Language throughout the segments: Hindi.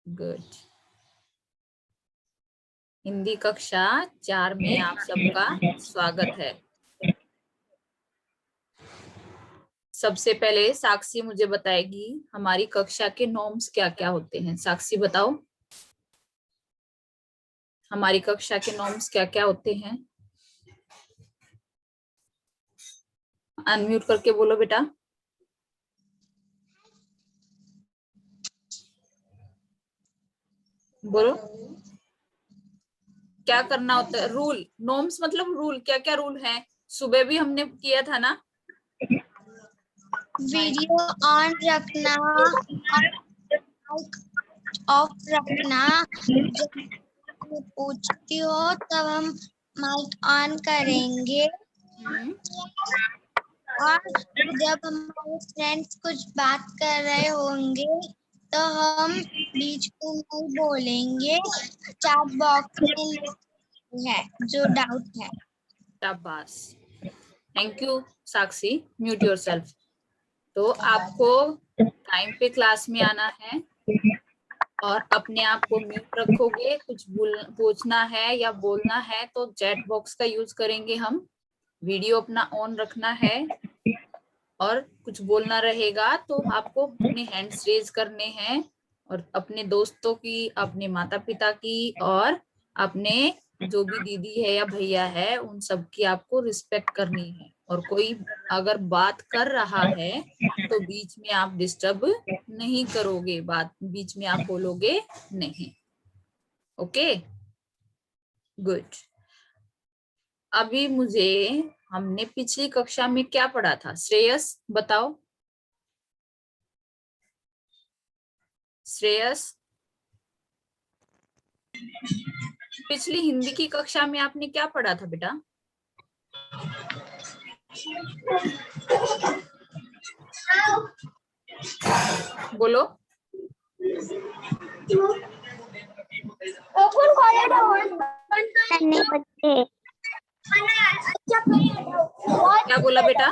गुड। हिंदी कक्षा 4 में आप सबका स्वागत है। सबसे पहले साक्षी मुझे बताएगी हमारी कक्षा के नॉर्म्स क्या क्या होते हैं। साक्षी बताओ, हमारी कक्षा के नॉर्म्स क्या क्या होते हैं। अनम्यूट करके बोलो बेटा। बोलो क्या करना होता है। रूल, नॉर्म्स मतलब रूल, क्या क्या रूल है। सुबह भी हमने किया था ना। वीडियो ऑन रखना और ऑफ रखना। जब पूछती हो तब हम माइक ऑन करेंगे और जब हमारे फ्रेंड्स कुछ बात कर रहे होंगे तो हम बीच में नहीं बोलेंगे। चैट बॉक्स में है जो डाउट है। शाबाश, thank you Sakshi. Mute yourself. तो आपको टाइम पे क्लास में आना है और अपने आप को म्यूट रखोगे। कुछ पूछना है या बोलना है तो चैट बॉक्स का यूज करेंगे हम। वीडियो अपना ऑन रखना है और कुछ बोलना रहेगा तो आपको अपने हैंड्स रेज करने हैं और अपने दोस्तों की, अपने माता पिता की और अपने जो भी दीदी है या भैया है उन सब की आपको रिस्पेक्ट करनी है। और कोई अगर बात कर रहा है तो बीच में आप डिस्टर्ब नहीं करोगे, बात बीच में आप बोलोगे नहीं। Okay, good. अभी मुझे हमने पिछली कक्षा में क्या पढ़ा था, श्रेयस बताओ। श्रेयस, पिछली हिंदी की कक्षा में आपने क्या पढ़ा था बेटा। बोलो। क्या बोला बेटा।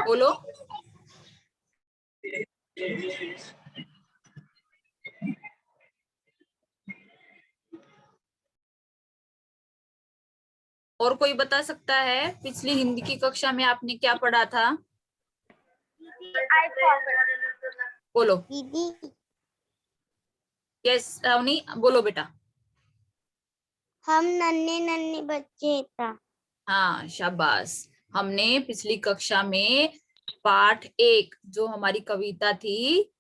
बोलो। और कोई बता सकता है पिछली हिंदी की कक्षा में आपने क्या पढ़ा था। बोलो। यस अवनी, बोलो बेटा। हम नन्हे नन्हे बच्चे था। हाँ शाबाश। हमने पिछली कक्षा में पाठ 1 जो हमारी कविता थी,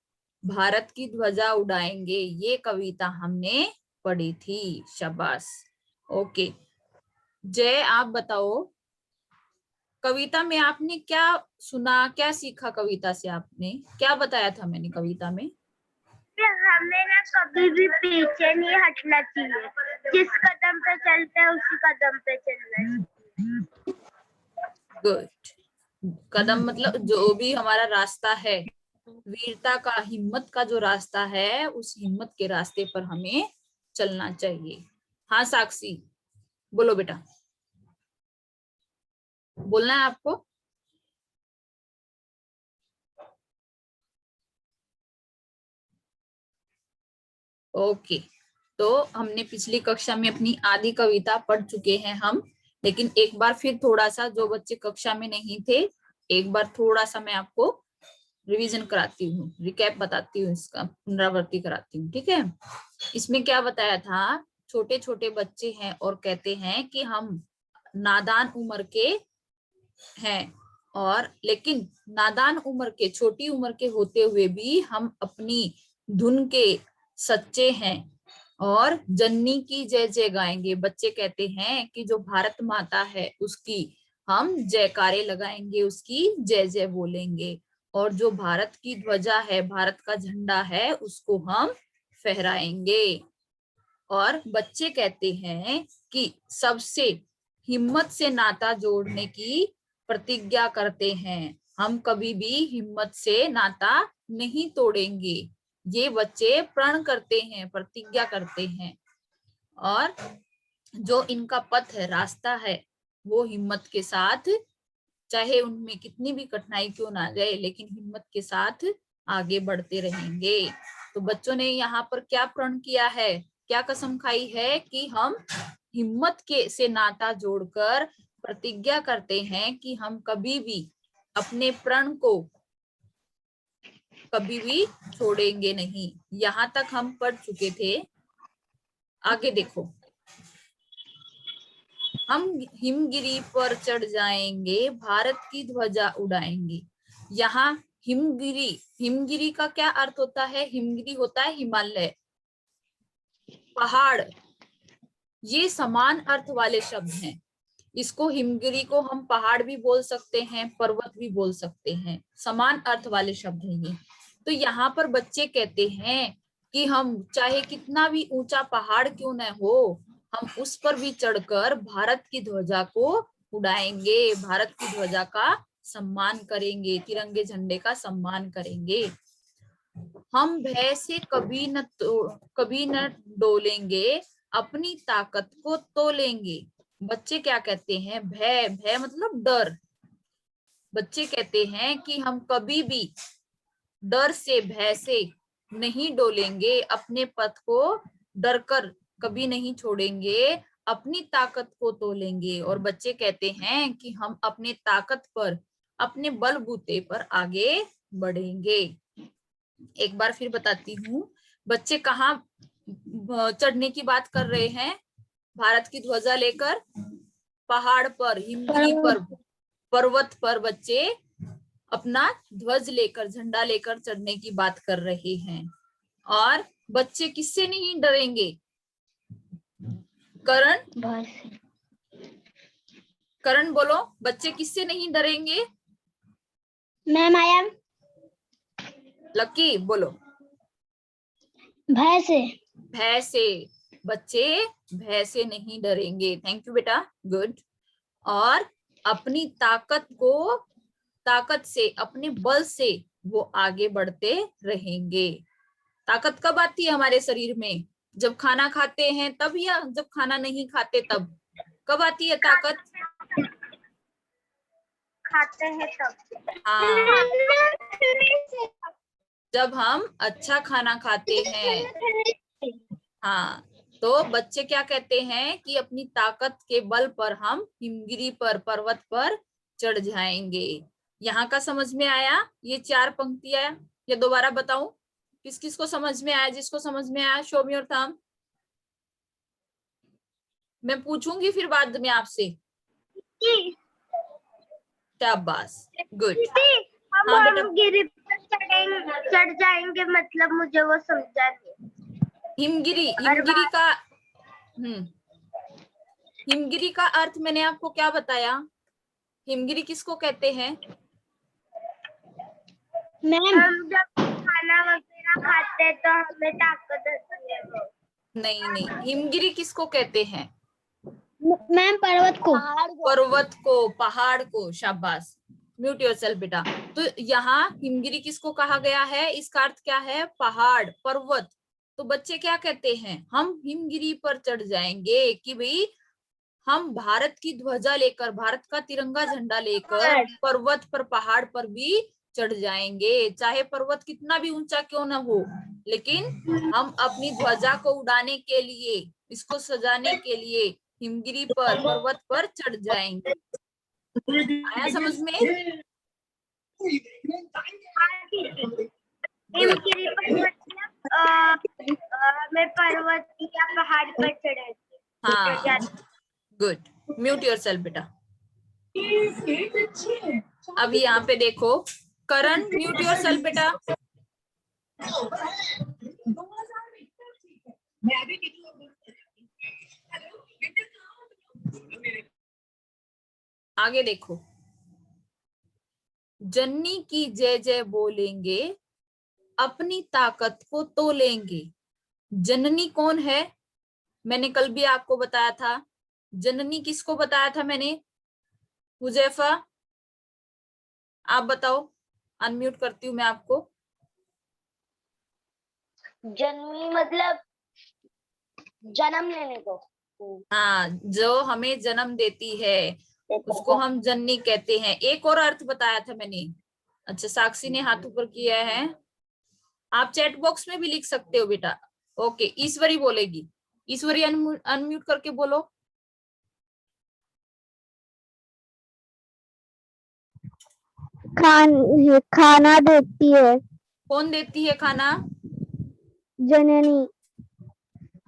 भारत की ध्वजा उड़ाएंगे, ये कविता हमने पढ़ी थी। शाबाश। ओके, जय आप बताओ कविता में आपने क्या सुना, क्या सीखा। कविता से आपने क्या बताया था मैंने कविता में। हमें ना कभी भी पीछे नहीं हटना चाहिए। जिस कदम पे चलते हैं उसी कदम पे चलना चाहिए। गुड। कदम मतलब जो भी हमारा रास्ता है, वीरता का, हिम्मत का जो रास्ता है, उस हिम्मत के रास्ते पर हमें चलना चाहिए। हाँ साक्षी बोलो बेटा, बोलना है आपको। ओके, तो हमने पिछली कक्षा में अपनी आधी कविता पढ़ चुके हैं हम, लेकिन एक बार फिर थोड़ा सा, जो बच्चे कक्षा में नहीं थे, एक बार थोड़ा सा मैं आपको रिवीजन कराती हूँ, रिकैप बताती हूँ, इसका पुनरावृत्ति कराती हूँ। ठीक है, इसमें क्या बताया था, छोटे छोटे बच्चे हैं और कहते हैं कि हम नादान उम्र के हैं, और लेकिन नादान उम्र के, छोटी उम्र के होते हुए भी हम अपनी धुन के सच्चे हैं और जननी की जय जय गाएंगे। बच्चे कहते हैं कि जो भारत माता है उसकी हम जयकारे लगाएंगे, उसकी जय जय बोलेंगे, और जो भारत की ध्वजा है, भारत का झंडा है, उसको हम फहराएंगे। और बच्चे कहते हैं कि सबसे हिम्मत से नाता जोड़ने की प्रतिज्ञा करते हैं, हम कभी भी हिम्मत से नाता नहीं तोड़ेंगे। ये बच्चे प्रण करते हैं, प्रतिज्ञा करते हैं। और जो इनका पथ है, रास्ता है, वो हिम्मत के साथ, चाहे उनमें कितनी भी कठिनाई क्यों ना जाए, लेकिन हिम्मत के साथ आगे बढ़ते रहेंगे। तो बच्चों ने यहाँ पर क्या प्रण किया है, क्या कसम खाई है कि हम हिम्मत के से नाता जोड़कर प्रतिज्ञा करते हैं कि हम कभी भी अपने प्रण को कभी भी छोड़ेंगे नहीं। यहाँ तक हम पढ़ चुके थे। आगे देखो, हम हिमगिरी पर चढ़ जाएंगे, भारत की ध्वजा उड़ाएंगे। यहाँ हिमगिरी, हिमगिरी का क्या अर्थ होता है? हिमगिरी होता है हिमालय, पहाड़। ये समान अर्थ वाले शब्द हैं। इसको हिमगिरी को हम पहाड़ भी बोल सकते हैं, पर्वत भी बोल सकते हैं, समान अर्थ वाले शब्द हैं ये। तो यहाँ पर बच्चे कहते हैं कि हम चाहे कितना भी ऊंचा पहाड़ क्यों न हो, हम उस पर भी चढ़कर भारत की ध्वजा को उड़ाएंगे, भारत की ध्वजा का सम्मान करेंगे, तिरंगे झंडे का सम्मान करेंगे। हम भय से कभी न डोलेंगे, अपनी ताकत को तोलेंगे। बच्चे क्या कहते हैं? भय, भय मतलब डर। बच्चे कहते हैं कि हम कभी भी डर से, भय से नहीं डोलेंगे, अपने पथ को डरकर कभी नहीं छोड़ेंगे, अपनी ताकत को तोलेंगे। और बच्चे कहते हैं कि हम अपने ताकत पर, अपने बलबूते पर आगे बढ़ेंगे। एक बार फिर बताती हूँ, बच्चे कहाँ चढ़ने की बात कर रहे हैं? भारत की ध्वजा लेकर पहाड़ पर, हिमगिरी पर, पर्वत पर बच्चे अपना ध्वज लेकर, झंडा लेकर चढ़ने की बात कर रहे हैं। और बच्चे किससे नहीं डरेंगे? करण, करण बोलो, बच्चे किससे नहीं डरेंगे? मैम आया। लकी बोलो। भय से। भय से, बच्चे भय से नहीं डरेंगे। थैंक यू बेटा, गुड। और अपनी ताकत को, ताकत से, अपने बल से वो आगे बढ़ते रहेंगे। ताकत कब आती है हमारे शरीर में? जब खाना खाते हैं तब, या जब खाना नहीं खाते तब? कब आती है ताकत? खाते हैं तब। हाँ, जब हम अच्छा खाना खाते हैं। हाँ, तो बच्चे क्या कहते हैं कि अपनी ताकत के बल पर हम हिमगिरी पर, पर्वत पर चढ़ जाएंगे। यहाँ का समझ में आया? ये 4 पंक्तियां ये दोबारा बताऊं? किस किस को समझ में आया? जिसको समझ में आया शो मी योर थंब। मैं पूछूंगी फिर बाद में आपसे। शाबाश, गुड। हम हाँ बेटा, गिरी पर चढ़ जाएंगे मतलब मुझे वो समझा नहीं। हिमगिरी, हिमगिरी का हिमगिरी का अर्थ मैंने आपको क्या बताया? हिमगिरी किसको कहते हैं? मैम, हम जब खाना वगैरह खाते हैं तो हमें ताकत आती है। नहीं नहीं, हिमगिरी किसको कहते हैं? मैम पर्वत को। पर्वत को, पहाड़ को। शाबाश, म्यूट योरसेल्फ बेटा। तो यहाँ हिमगिरी किसको कहा गया है? इसका अर्थ क्या है? पहाड़, पर्वत। तो बच्चे क्या कहते हैं? हम हिमगिरी पर चढ़ जाएंगे कि भाई हम भारत की ध्वजा लेकर, भारत का तिरंगा झंडा लेकर पर्वत पर, पहाड़ पर भी चढ़ जाएंगे, चाहे पर्वत कितना भी ऊंचा क्यों ना हो, लेकिन हम अपनी ध्वजा को उड़ाने के लिए, इसको सजाने के लिए हिमगिरी पर, पर्वत पर चढ़ जाएंगे। आया समझ में? हिमगिरी पर मतलब मैं पर्वत या पहाड़ पर चढ़े। हाँ, गुड। म्यूट योरसेल्फ बेटा। अब यहाँ पे देखो, करण म्यूट योरसेल्फ बेटा। आगे देखो, जननी की जय जय बोलेंगे, अपनी ताकत को तोलेंगे। जननी कौन है? मैंने कल भी आपको बताया था। जननी किसको बताया था मैंने? हुजैफा, आप बताओ। अनम्यूट करती हूँ मैं आपको। जन्मी मतलब जन्म लेने को। हाँ, जो हमें जन्म देती है, उसको हम जननी कहते हैं। एक और अर्थ बताया था मैंने। अच्छा, साक्षी ने हाथ ऊपर किया है। आप चैट बॉक्स में भी लिख सकते हो बेटा। ओके, ईश्वरी बोलेगी। ईश्वरी अनम्यूट करके बोलो। खाना देती है। कौन देती है खाना? जननी।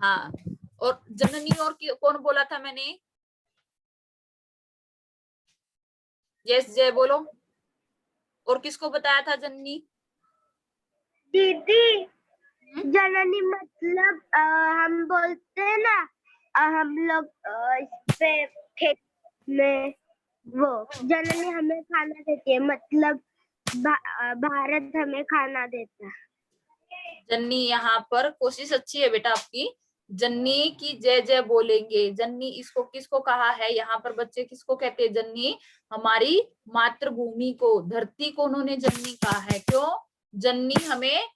हाँ, और जननी और कौन बोला था मैंने? यस, जय बोलो। और किसको बताया था जननी? दीदी, जननी मतलब हम बोलते हैं ना, हम लोग इस पे खेत में, वो जननी हमें खाना देती है, मतलब भारत हमें खाना देता है। जन्नी यहाँ पर कोशिश अच्छी है बेटा आपकी। जन्नी की जय जय बोलेंगे। जन्नी इसको किसको कहा है यहाँ पर बच्चे? किसको कहते हैं जन्नी? हमारी मातृभूमि को, धरती को उन्होंने जन्नी कहा है। क्यों? जन्नी हमें,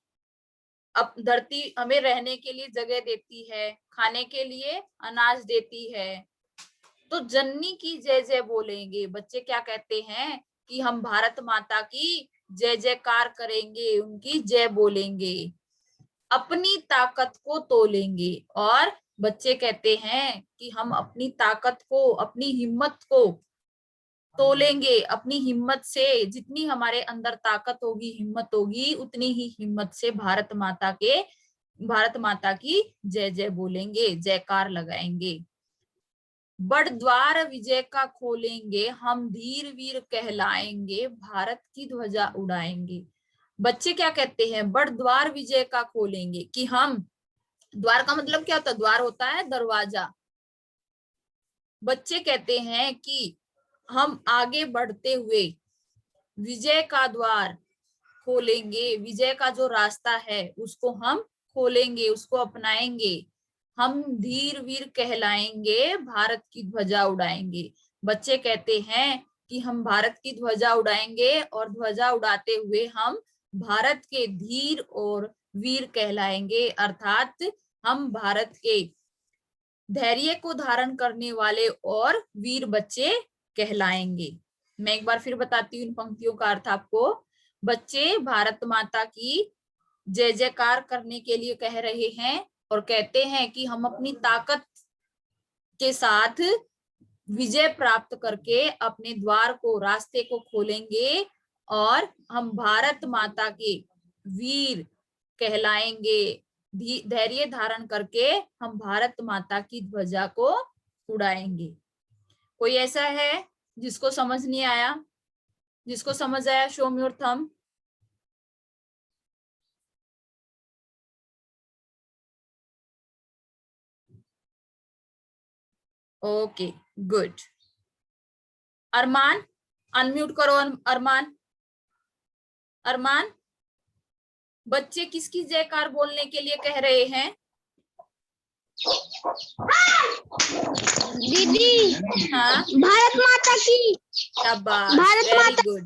अब धरती हमें रहने के लिए जगह देती है, खाने के लिए अनाज देती है। तो जन्नी की जय जय बोलेंगे। बच्चे क्या कहते हैं कि हम भारत माता की जय जयकार करेंगे, उनकी जय बोलेंगे, अपनी ताकत को तोलेंगे। और बच्चे कहते हैं कि हम अपनी ताकत को, अपनी हिम्मत को तोलेंगे। अपनी हिम्मत से, जितनी हमारे अंदर ताकत होगी, हिम्मत होगी, उतनी ही हिम्मत से भारत माता की जय जय बोलेंगे, जयकार लगाएंगे। बड़ द्वार विजय का खोलेंगे, हम धीर वीर कहलाएंगे, भारत की ध्वजा उड़ाएंगे। बच्चे क्या कहते हैं? बड़ द्वार विजय का खोलेंगे, कि हम, द्वार का मतलब क्या होता है? द्वार होता है दरवाजा। बच्चे कहते हैं कि हम आगे बढ़ते हुए विजय का द्वार खोलेंगे, विजय का जो रास्ता है उसको हम खोलेंगे, उसको अपनाएंगे। हम धीर वीर कहलाएंगे, भारत की ध्वजा उड़ाएंगे। बच्चे कहते हैं कि हम भारत की ध्वजा उड़ाएंगे, और ध्वजा उड़ाते हुए हम भारत के धीर और वीर कहलाएंगे, अर्थात हम भारत के धैर्य को धारण करने वाले और वीर बच्चे कहलाएंगे। मैं एक बार फिर बताती हूँ इन पंक्तियों का अर्थ आपको। बच्चे भारत माता की जय जयकार करने के लिए कह रहे हैं, और कहते हैं कि हम अपनी ताकत के साथ विजय प्राप्त करके अपने द्वार को, रास्ते को खोलेंगे, और हम भारत माता के वीर कहलाएंगे। धैर्य धारण करके हम भारत माता की ध्वजा को उड़ाएंगे। कोई ऐसा है जिसको समझ नहीं आया? जिसको समझ आया, show me your thumb. Okay, good. Arman, unmute करो। अरमान, अरमान, बच्चे किसकी जयकार बोलने के लिए कह रहे हैं? दीदी, हाँ, भारत माता की। शाबाश, भारत वेरी माता। गुड,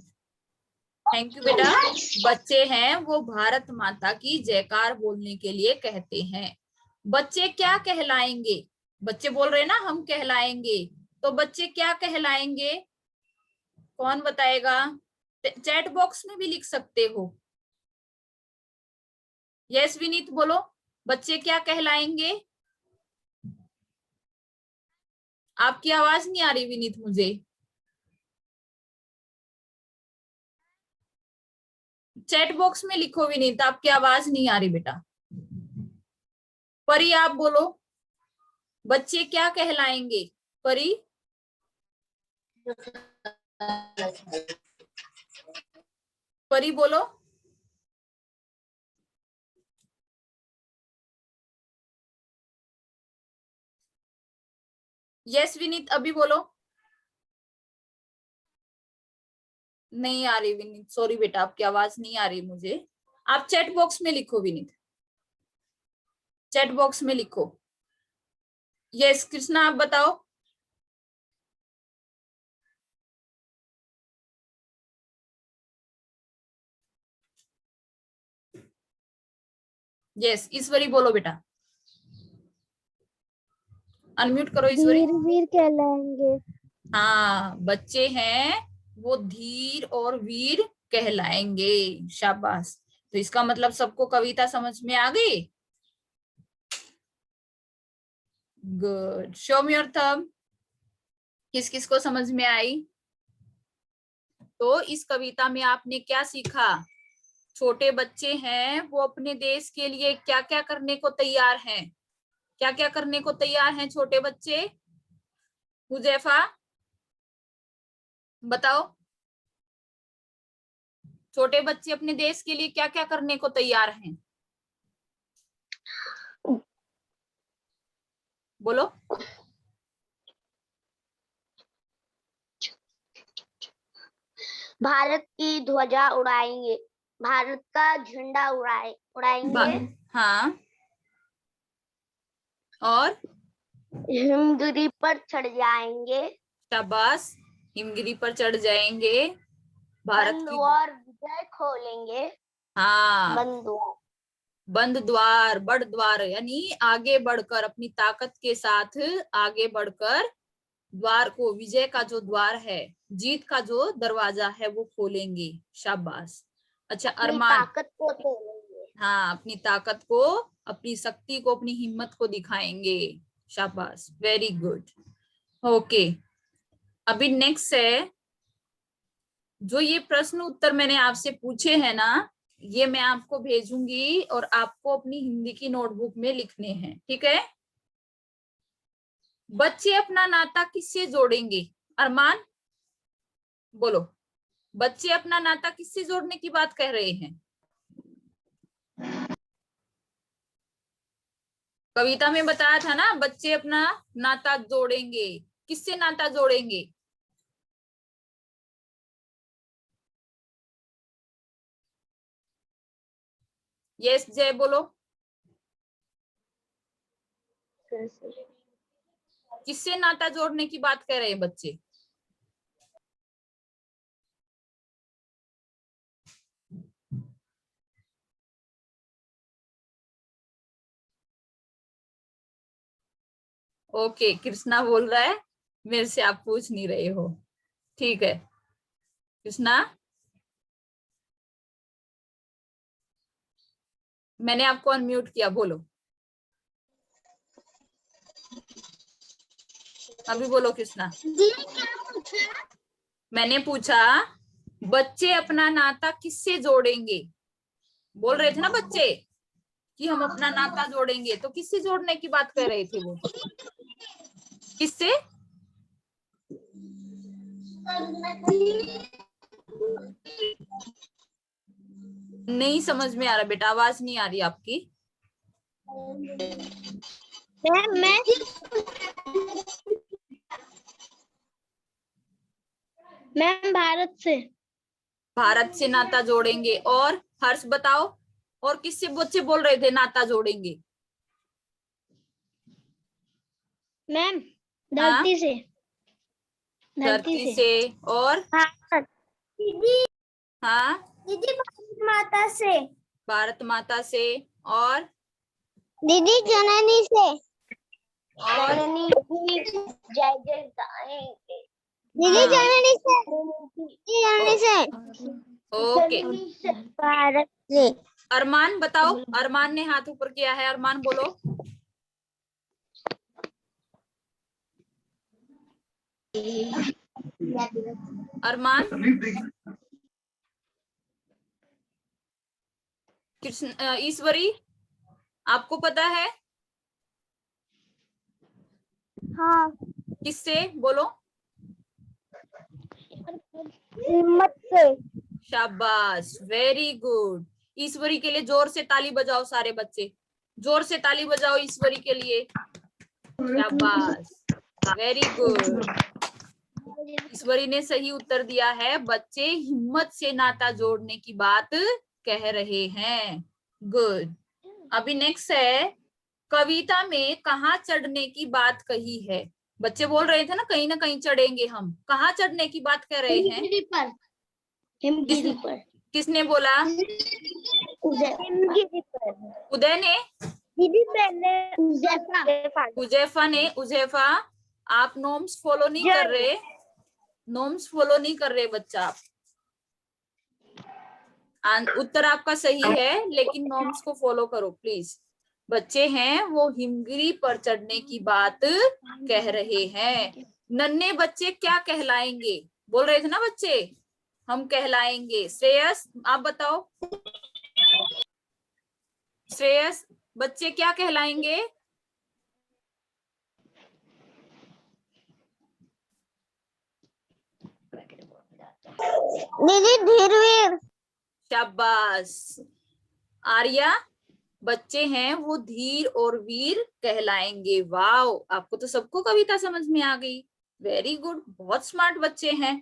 थैंक यू बेटा। बच्चे हैं वो भारत माता की जयकार बोलने के लिए कहते हैं। बच्चे क्या कहलाएंगे? बच्चे बोल रहे हैं ना हम कहलाएंगे, तो बच्चे क्या कहलाएंगे? कौन बताएगा? चैट बॉक्स में भी लिख सकते हो। यस विनीत बोलो, बच्चे क्या कहलाएंगे? आपकी आवाज नहीं आ रही विनीत मुझे। चैट बॉक्स में लिखो विनीत, आपकी आवाज नहीं आ रही बेटा। परी आप बोलो, बच्चे क्या कहलाएंगे? परी, परी बोलो। यस विनीत, अभी बोलो। नहीं आ रही विनीत, सॉरी बेटा, आपकी आवाज नहीं आ रही मुझे। आप चैट बॉक्स में लिखो विनीत, चैट बॉक्स में लिखो। यस कृष्णा, आप बताओ। यस ईश्वरी बोलो बेटा, अनम्यूट करो ईश्वरी। धीर वीर कहलाएंगे। हाँ, बच्चे हैं वो धीर और वीर कहलाएंगे। शाबाश। तो इसका मतलब सबको कविता समझ में आ गई। Good, show me your thumb. किस किस को समझ में आई? तो इस कविता में आपने क्या सीखा? छोटे बच्चे हैं वो अपने देश के लिए क्या क्या करने को तैयार हैं? क्या क्या करने को तैयार हैं छोटे बच्चे? हुजैफा बताओ, छोटे बच्चे अपने देश के लिए क्या क्या करने को तैयार हैं? बोलो। भारत की ध्वजा उड़ाएंगे, भारत का झंडा उड़ाएंगे, हाँ, और हिमगिरी पर चढ़ जाएंगे, शाबाश, हिमगिरी पर चढ़ जाएंगे, भारत बंद की। और विजय खोलेंगे, हाँ, बंद द्वार, बड़ द्वार, यानी आगे बढ़कर अपनी ताकत के साथ आगे बढ़कर द्वार को, विजय का जो द्वार है, जीत का जो दरवाजा है वो खोलेंगे। शाबाश। अच्छा अरमान। ताकत को तोड़ेंगे। हाँ, अपनी ताकत को, अपनी शक्ति को, अपनी हिम्मत को दिखाएंगे। शाबाश, वेरी गुड। ओके, अभी नेक्स्ट है, जो ये प्रश्न उत्तर मैंने आपसे पूछे हैं ना, ये मैं आपको भेजूंगी और आपको अपनी हिंदी की नोटबुक में लिखने हैं, ठीक है? बच्चे अपना नाता किससे जोड़ेंगे? अरमान बोलो, बच्चे अपना नाता किससे जोड़ने की बात कह रहे हैं? कविता में बताया था ना, बच्चे अपना नाता जोड़ेंगे। किससे नाता जोड़ेंगे? यस जय बोलो, किससे नाता जोड़ने की बात कर रहे हैं बच्चे? ओके, कृष्णा बोल रहा है मेरे से आप पूछ नहीं रहे हो, ठीक है कृष्णा, मैंने आपको अनम्यूट किया, बोलो अभी, बोलो कृष्णा। मैंने पूछा बच्चे अपना नाता किससे जोड़ेंगे? बोल रहे थे ना बच्चे कि हम अपना नाता जोड़ेंगे, तो किससे जोड़ने की बात कर रहे थे वो? किससे? नहीं समझ में आ रहा बेटा, आवाज नहीं आ रही आपकी। मैम भारत से नाता जोड़ेंगे, और हर्ष बताओ, और किससे बच्चे बोल रहे थे नाता जोड़ेंगे? मैम हाँ? धरती से, धरती से, और दीदी हाँ, दीदी भारत माता से, भारत माता से, और दीदी जननी से, और जननी जय जय गाएंगे, दीदी जननी से, जननी से, ओके। भारत से। अरमान बताओ, अरमान ने हाथ ऊपर किया है, अरमान बोलो। अरमान, कृष्ण, ईश्वरी आपको पता है? हाँ, किससे बोलो? हिम्मत से। शाबाश, वेरी गुड। ईश्वरी के लिए जोर से ताली बजाओ सारे बच्चे, जोर से ताली बजाओ ईश्वरी के लिए। शाबाश, वेरी गुड। ईश्वरी ने सही उत्तर दिया है, बच्चे हिम्मत से नाता जोड़ने की बात कह रहे हैं। गुड। अभी नेक्स्ट है, कविता में कहाँ चढ़ने की बात कही है? बच्चे बोल रहे थे ना कहीं चढ़ेंगे हम, कहाँ चढ़ने की बात कर रहे हैं? हिमगिरी पर। किसने बोला? हिमगिरी पर। उदय ने? दीदी पहले उजैफा ने। उजैफा, आप नॉर्म्स फॉलो नहीं कर रहे, नॉर्म्स फॉलो नहीं कर रहे बच्चा आप। उत्तर आपका सही है, लेकिन नॉर्म्स को फॉलो करो प्लीज। बच्चे हैं वो हिमगिरी पर चढ़ने की बात कह रहे हैं। नन्हे बच्चे क्या कहलाएंगे? बोल रहे थे ना बच्चे, हम कहलाएंगे। श्रेयस आप बताओ, श्रेयस बच्चे क्या कहलाएंगे? दीदी धीरवीर। शाबाश। आर्या बच्चे हैं वो धीर और वीर कहलाएंगे। वाओ, आपको तो सबको कविता समझ में आ गई। वेरी गुड, बहुत स्मार्ट बच्चे हैं।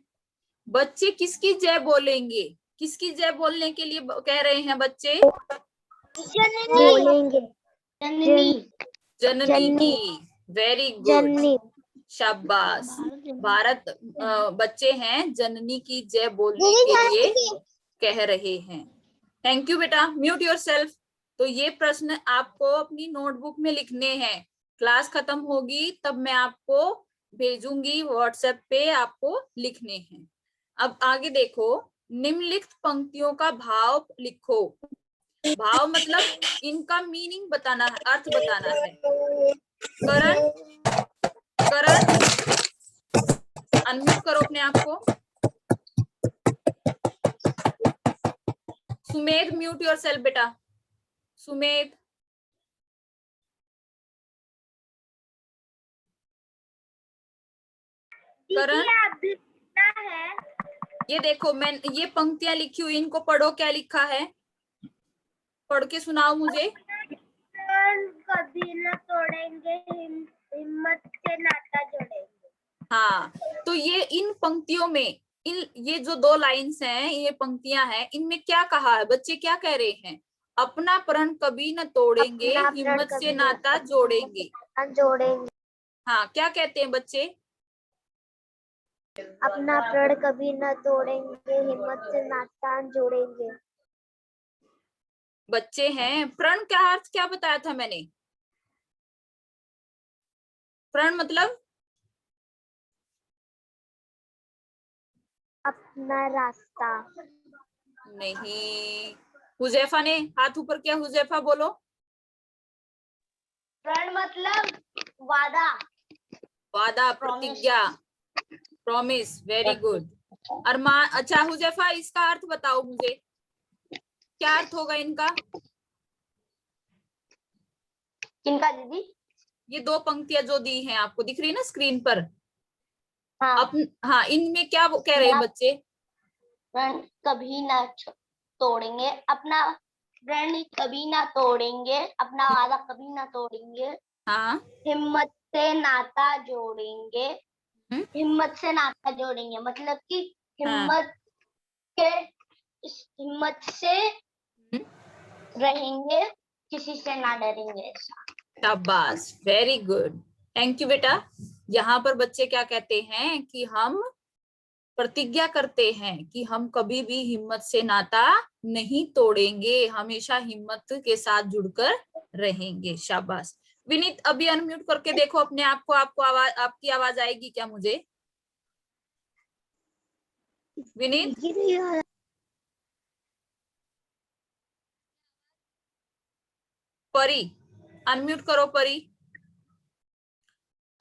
बच्चे किसकी जय बोलेंगे? किसकी जय बोलने के लिए कह रहे हैं बच्चे? बोलेंगे जननी की। वेरी गुड, जननी। शाबाश। भारत बच्चे हैं जननी की जय बोलने के लिए कह रहे हैं। थैंक यू बेटा, म्यूट योरसेल्फ। तो ये प्रश्न आपको अपनी नोटबुक में लिखने हैं। क्लास खत्म होगी तब मैं आपको भेजूंगी व्हाट्सएप पे, आपको लिखने हैं। अब आगे देखो, निम्नलिखित पंक्तियों का भाव लिखो। भाव मतलब इनका मीनिंग बताना है, अर्थ बताना है। करण, करण अनम्यूट करो अपने आप को। सुमेध म्यूट योरसेल्फ बेटा। सुमेध, करण है। ये देखो, मैं ये पंक्तियां लिखी हुई, इनको पढ़ो। क्या लिखा है? पढ़ के सुनाओ मुझे। कभी न तोड़ेंगे, हिम्मत से नाता जोड़ेंगे। हाँ, तो ये इन पंक्तियों में, ये जो दो लाइन्स हैं, ये पंक्तियां हैं, इनमें क्या कहा है? बच्चे क्या कह रहे हैं? अपना प्रण कभी न तोड़ेंगे, हिम्मत से नाता जोड़ेंगे। जोड़ेंगे। हाँ, क्या कहते हैं बच्चे? अपना प्रण कभी न तोड़ेंगे, हिम्मत से नाता जोड़ेंगे। बच्चे हैं, प्रण का अर्थ क्या बताया था मैंने? प्रण मतलब अपना रास्ता। नहीं। हुजैफा ने हाथ ऊपर किया, हुजैफा बोलो। प्रण मतलब वादा, वादा, प्रतिज्ञा, प्रॉमिस। Very good. अरमान, अच्छा हुजैफा इसका अर्थ बताओ मुझे, क्या अर्थ होगा इनका? किनका दीदी? ये दो पंक्तियां जो दी हैं आपको, दिख रही है ना स्क्रीन पर? हाँ। हाँ, इनमें क्या वो कह रहे हैं बच्चे? प्रण कभी ना तोड़ेंगे, अपना प्रण कभी ना तोड़ेंगे, अपना वादा कभी ना तोड़ेंगे। हाँ। हिम्मत से नाता जोड़ेंगे। हिम्मत से नाता जोड़ेंगे मतलब कि हिम्मत के, हिम्मत से रहेंगे, किसी से ना डरेंगे। शाबाश, वेरी गुड, थैंक यू बेटा। यहाँ पर बच्चे क्या कहते हैं कि हम प्रतिज्ञा करते हैं कि हम कभी भी हिम्मत से नाता नहीं तोड़ेंगे, हमेशा हिम्मत के साथ जुड़कर रहेंगे। शाबाश। विनीत अभी अनम्यूट करके देखो अपने आप को, आपको आवाज, आपकी आवाज आएगी क्या मुझे? विनीत, परी अनम्यूट करो। परी,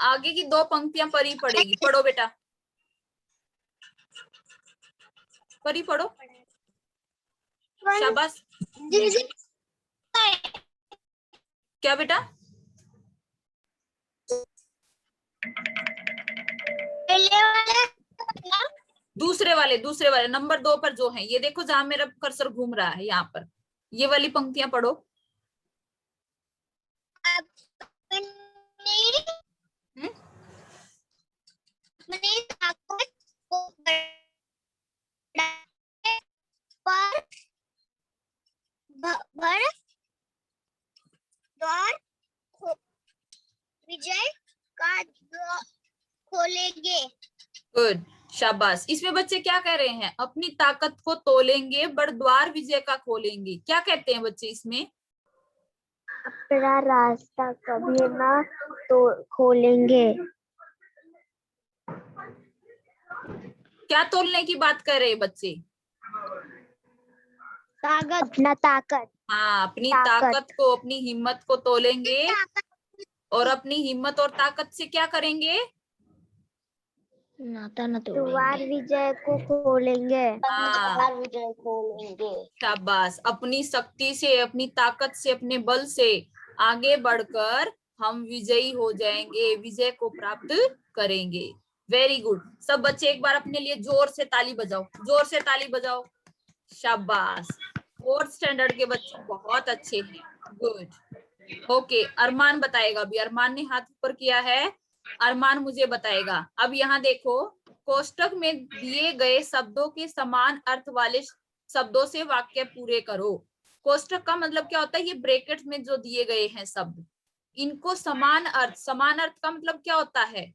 आगे की दो पंक्तियां परी पढ़ेगी, पढ़ो बेटा। परी पढ़ो। शाबाश। क्या बेटा? दूसरे वाले नंबर 2 पर जो है, ये देखो जहां मेरा कर्सर घूम रहा है, यहाँ पर ये वाली पंक्तियां पढ़ो। विजय का खोलेंगे। गुड, शाबाश। इसमें बच्चे क्या कह रहे हैं? अपनी ताकत को तोलेंगे, बड़ द्वार विजय का खोलेंगे। क्या कहते हैं बच्चे इसमें? अपना रास्ता कभी ना तो खोलेंगे। क्या तोलने की बात कर रहे हैं बच्चे? ताकत, अपना ताकत। हाँ, अपनी ताकत। ताकत को, अपनी हिम्मत को तोलेंगे, और अपनी हिम्मत और ताकत से क्या करेंगे? द्वार विजय को खोलेंगे। हाँ, विजय खोलेंगे। शाबाश। अपनी शक्ति से, अपनी ताकत से, अपने बल से आगे बढ़कर हम विजयी हो जाएंगे, विजय को प्राप्त करेंगे। Very good. सब बच्चे एक बार अपने लिए जोर से ताली बजाओ, जोर से ताली बजाओ। शाबाश। 4th स्टैंडर्ड के बच्चे बहुत अच्छे हैं। गुड। ओके, अरमान बताएगा अभी। अरमान ने हाथ ऊपर किया है। अरमान मुझे बताएगा। अब यहाँ देखो, कोष्टक में दिए गए शब्दों के समान अर्थ वाले शब्दों से वाक्य पूरे करो। कोष्टक का मतलब क्या होता है? ये ब्रैकेट में जो दिए गए हैं शब्द, इनको समान अर्थ, समान अर्थ का मतलब क्या होता है?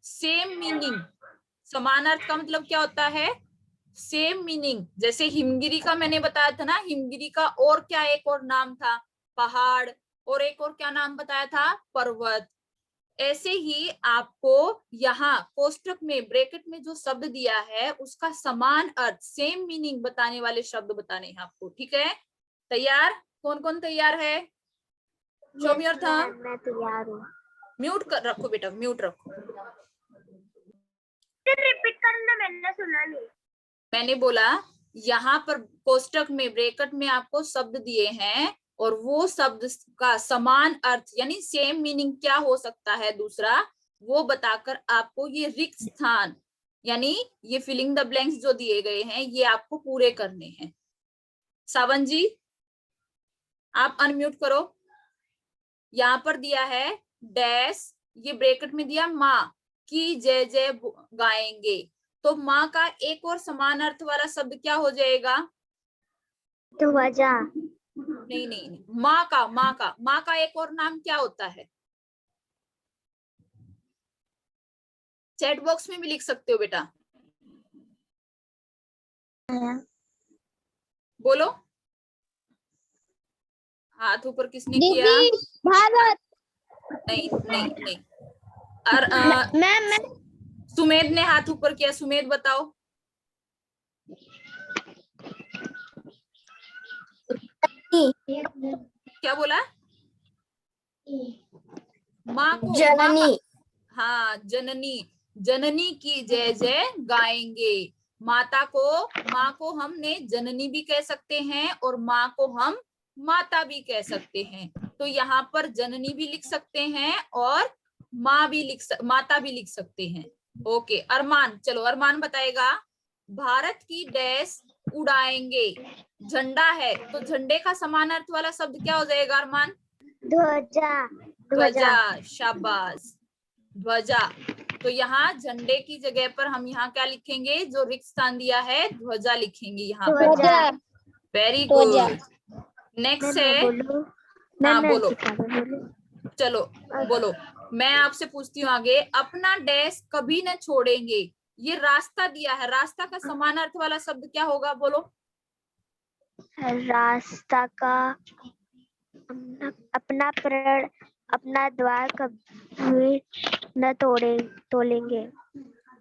Same meaning. समान अर्थ का मतलब क्या होता है? Same meaning. जैसे हिमगिरी का मैंने बताया था ना, हिमगिरी का और क्या एक और नाम था? पहाड़। और एक और क्या नाम बताया था? पर्वत। ऐसे ही आपको यहाँ कोष्टक में, ब्रैकेट में जो शब्द दिया है उसका समान अर्थ, सेम मीनिंग बताने वाले शब्द बताने हैं आपको। ठीक है? तैयार? कौन कौन तैयार है? Show me your thumb. मैं तैयार हूँ। म्यूट कर रखो बेटा, म्यूट रखो। रिपीट करना, मैंने सुना नहीं। मैंने बोला यहाँ पर कोष्टक में, ब्रैकेट में आपको शब्द दिए हैं, और वो शब्द का समान अर्थ यानी सेम मीनिंग क्या हो सकता है दूसरा, वो बताकर आपको ये रिक्त स्थान यानी ये फिलिंग द ब्लैंक्स जो दिए गए हैं ये आपको पूरे करने हैं। सावन जी, आप अनम्यूट करो। यहाँ पर दिया है डैश, ये ब्रैकेट में दिया माँ की जय जय गाएंगे, तो माँ का एक और समान अर्थ वाला शब्द क्या हो जाएगा? ध्वजा। नहीं नहीं नहीं, माँ का एक और नाम क्या होता है? चैट बॉक्स में भी लिख सकते हो बेटा, बोलो। हाथ ऊपर किसने किया? भारत। नहीं नहीं नहीं। और मैं सुमेध ने हाथ ऊपर किया। सुमेध बताओ। क्या बोला? माँ को, जननी। हाँ जननी। जननी की जय जय गाएंगे। माता को, माँ को हमने जननी भी कह सकते हैं और माँ को हम माता भी कह सकते हैं। तो यहाँ पर जननी भी लिख सकते हैं और माँ भी माता भी लिख सकते हैं। ओके, अरमान, चलो अरमान बताएगा। भारत की डैश उड़ाएंगे। झंडा है तो झंडे का समान अर्थ वाला शब्द क्या हो जाएगा अरमान? ध्वजा। ध्वजा। शाबाश, ध्वजा। तो यहाँ झंडे की जगह पर हम यहाँ क्या लिखेंगे? जो रिक्त स्थान दिया है ध्वजा लिखेंगे यहाँ पर। Very good. नेक्स्ट है। हाँ बोलो, चलो बोलो। मैं आपसे पूछती हूँ आगे। अपना डैश कभी न छोड़ेंगे, ये रास्ता दिया है, रास्ता का समान अर्थ वाला शब्द क्या होगा? बोलो। रास्ता का अपना प्रण, अपना द्वार कभी न तोलेंगे।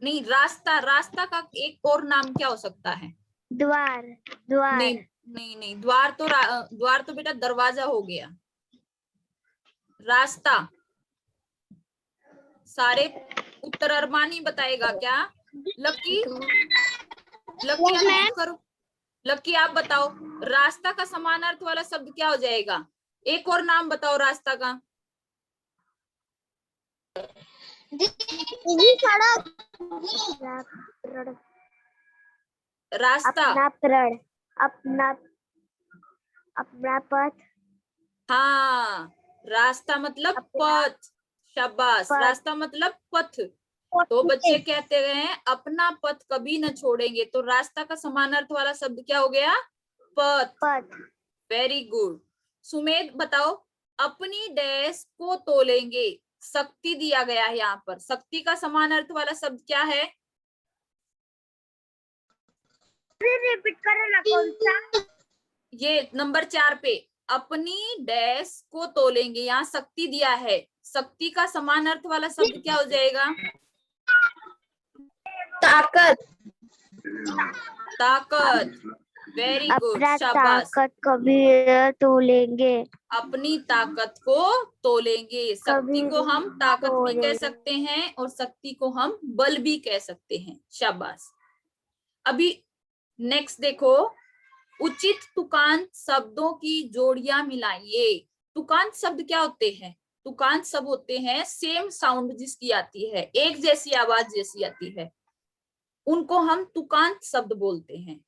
नहीं, रास्ता, रास्ता का एक और नाम क्या हो सकता है? द्वार। द्वार। नहीं नहीं नहीं, द्वार तो द्वार तो बेटा दरवाजा हो गया। रास्ता। सारे उत्तर अरमान ही बताएगा क्या? लकी, लकी आप म्यूट करो। लकी आप बताओ, रास्ता का समान अर्थ वाला शब्द क्या हो जाएगा? एक और नाम बताओ रास्ता का। रास्ता। अपना प्रण, अपना अपना पथ। हाँ, रास्ता मतलब पथ। शाबाश, रास्ता मतलब पथ। तो बच्चे कहते हैं अपना पथ कभी न छोड़ेंगे, तो रास्ता का समान अर्थ वाला शब्द क्या हो गया? पथ। पथ। Very good. सुमेध बताओ, अपनी डैश को तोलेंगे। शक्ति दिया गया है यहाँ पर, शक्ति का समान अर्थ वाला शब्द क्या है? रिपीट करना, कौन सा? ये नंबर 4 पे, अपनी डैश को तोलेंगे, यहाँ शक्ति दिया है, शक्ति का समान अर्थ वाला शब्द क्या हो जाएगा? ताकत ताकत, वेरी गुड, अपना शाबाश। ताकत कभी तोलेंगे, अपनी ताकत को तोलेंगे। शक्ति कभी को हम ताकत भी कह तोलेंगे। सकते हैं और शक्ति को हम बल भी कह सकते हैं। शाबाश। अभी नेक्स्ट देखो, उचित तुकांत शब्दों की जोड़ियां मिलाइए। तुकांत शब्द क्या होते हैं? तुकांत शब्द होते हैं सेम साउंड जिसकी आती है, एक जैसी आवाज जैसी आती है, उनको हम तुकांत शब्द बोलते हैं।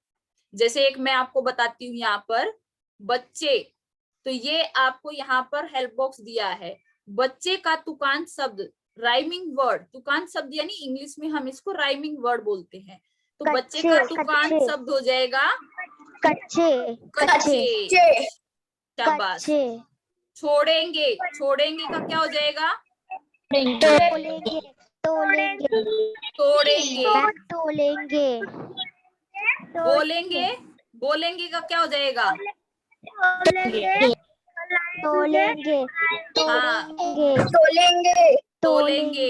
जैसे एक मैं आपको बताती हूँ, यहाँ पर बच्चे, तो ये आपको यहाँ पर हेल्प बॉक्स दिया है। बच्चे का तुकांत शब्द, राइमिंग वर्ड, तुकांत शब्द यानी इंग्लिश में हम इसको राइमिंग वर्ड बोलते हैं। तो बच्चे का तुकांत शब्द हो जाएगा कच्चे, कच्चे। शाबाश। कच्चे, छोड़ेंगे, छोड़ेंगे का क्या हो जाएगा? तोलेंगे, तोलेंगे, तोड़ेंगे। तोलेंगे, बोलेंगे, बोलेंगे का क्या हो जाएगा? तोलेंगे, हाँ, तोलेंगे, तोलेंगे।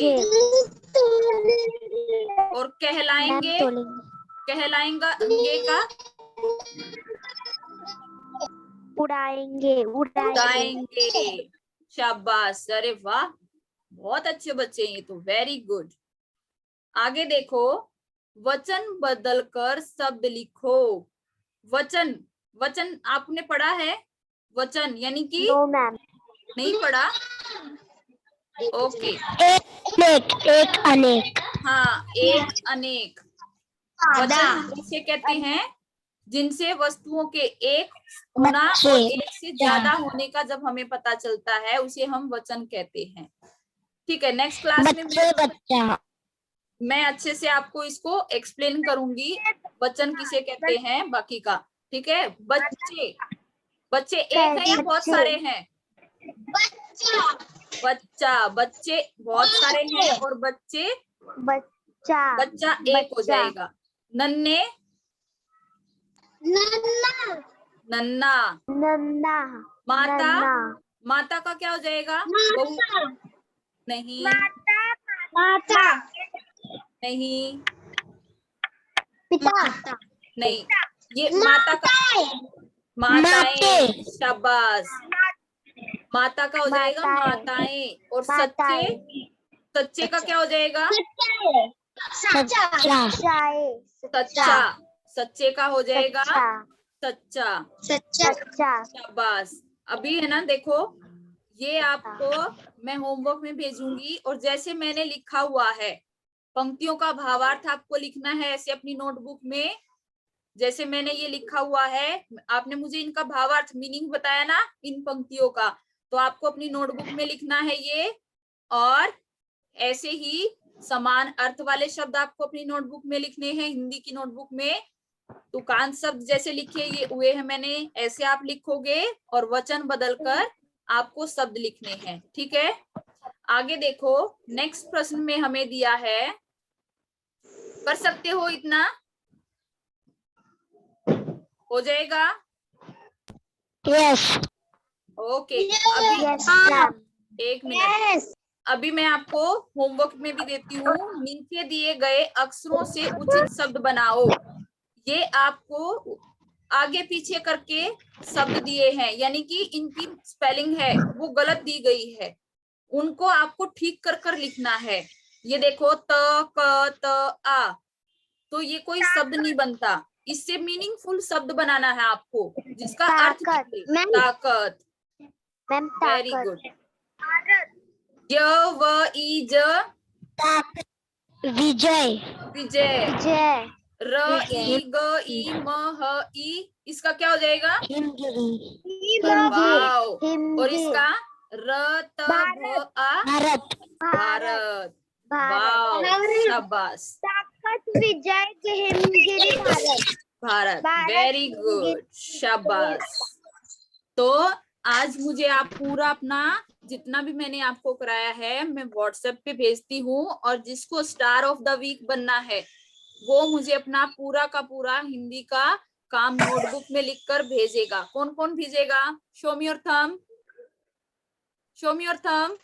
तोलेंगे, और कहलाएंगे, कहलाएंगे का उड़ाएंगे, उड़ाएंगे। शाबाश, अरे वाह, बहुत अच्छे बच्चे हैं ये तो, वेरी गुड। आगे देखो, वचन बदलकर शब्द लिखो। वचन, वचन आपने पढ़ा है? वचन यानी कि नो मैम, नहीं पढ़ा? ओके, एक अनेक, हाँ, एक अनेक। वचन किसे कहते हैं? जिनसे वस्तुओं के एक होना और एक से ज्यादा होने का जब हमें पता चलता है, उसे हम वचन कहते हैं। ठीक है, नेक्स्ट क्लास में बच्चा, मैं अच्छे से आपको इसको एक्सप्लेन करूंगी, वचन किसे कहते हैं बाकी का। ठीक है, बच्चे, बच्चे एक है या बहुत सारे हैं? बच्चा, बच्चे बहुत सारे हैं और बच्चे, बच्चा, बच्चा एक हो जाएगा। नन्हे, नन्ना। नन्ना, माता, माता का क्या हो जाएगा? बहू, नहीं, माता, नहीं, पिता, नहीं, ये माता का, माताएं। शाबाश, माता का हो जाएगा माताएं। और सच्चे, सच्चे का क्या हो जाएगा? सच्चा, सच्चे का हो जाएगा सच्चा। शाबाश। अभी है ना, देखो ये आपको मैं होमवर्क में भेजूंगी, और जैसे मैंने लिखा हुआ है, पंक्तियों का भावार्थ आपको लिखना है ऐसे अपनी नोटबुक में। जैसे मैंने ये लिखा हुआ है, आपने मुझे इनका भावार्थ, मीनिंग बताया ना इन पंक्तियों का, तो आपको अपनी नोटबुक में लिखना है ये। और ऐसे ही समान अर्थ वाले शब्द आपको अपनी नोटबुक में लिखने हैं, हिंदी की नोटबुक में। तुकांत शब्द जैसे लिखे ये हुए हैं मैंने, ऐसे आप लिखोगे, और वचन बदलकर आपको शब्द लिखने हैं। ठीक है, आगे देखो, नेक्स्ट प्रश्न में हमें दिया है, कर सकते हो इतना? हो जाएगा? यस, ओके, अभी एक मिनट, अभी मैं आपको होमवर्क में भी देती हूँ। नीचे दिए गए अक्षरों से उचित शब्द बनाओ। ये आपको आगे पीछे करके शब्द दिए हैं, यानी कि इनकी स्पेलिंग है वो गलत दी गई है, उनको आपको ठीक कर कर लिखना है। ये देखो, त क त आ, तो ये कोई शब्द नहीं बनता, इससे मीनिंगफुल शब्द बनाना है आपको, जिसका अर्थ निकले। ताकत, वेरी गुड। य व ई ज, विजय, विजय। विजय, र ई ग ई म ह ई, इसका क्या हो जाएगा? हिमगिरी, वाओ। हिमगिरी, और इसका र त भ आ, भारत, भारत। वाओ, शाबाश। ताकत, विजय, हिमगिरी, भारत, भारत, वेरी गुड, शाबाश। तो आज मुझे आप पूरा अपना जितना भी मैंने आपको कराया है मैं व्हाट्सएप पे भेजती हूँ, और जिसको स्टार ऑफ द वीक बनना है वो मुझे अपना पूरा का पूरा हिंदी का काम नोटबुक में लिखकर भेजेगा। कौन कौन भेजेगा? Show me your thumb, show me your thumb.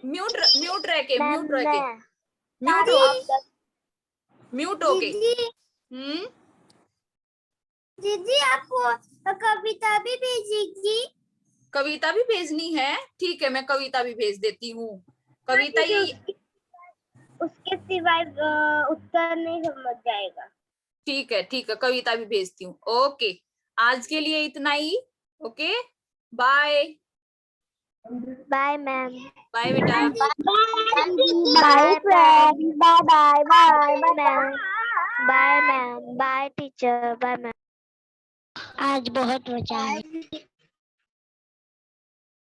Mute रह के, म्यूट रह के। म्यूट हो, म्यूट हो गए। दीदी दीदी आपको कविता भी भेजेगी? कविता भी भेजनी है? ठीक है, मैं कविता भी भेज देती हूँ। कविता ये उसके सिवाय उत्तर नहीं समझ जाएगा। ठीक है, ठीक है, कविता भी भेजती हूँ। ओके, आज के लिए इतना ही। Okay, bye. Bye ma'am. Bye बेटा। Bye friend. Bye bye bye ma'am. Bye ma'am. Bye teacher. Bye ma'am. आज बहुत मजा आया।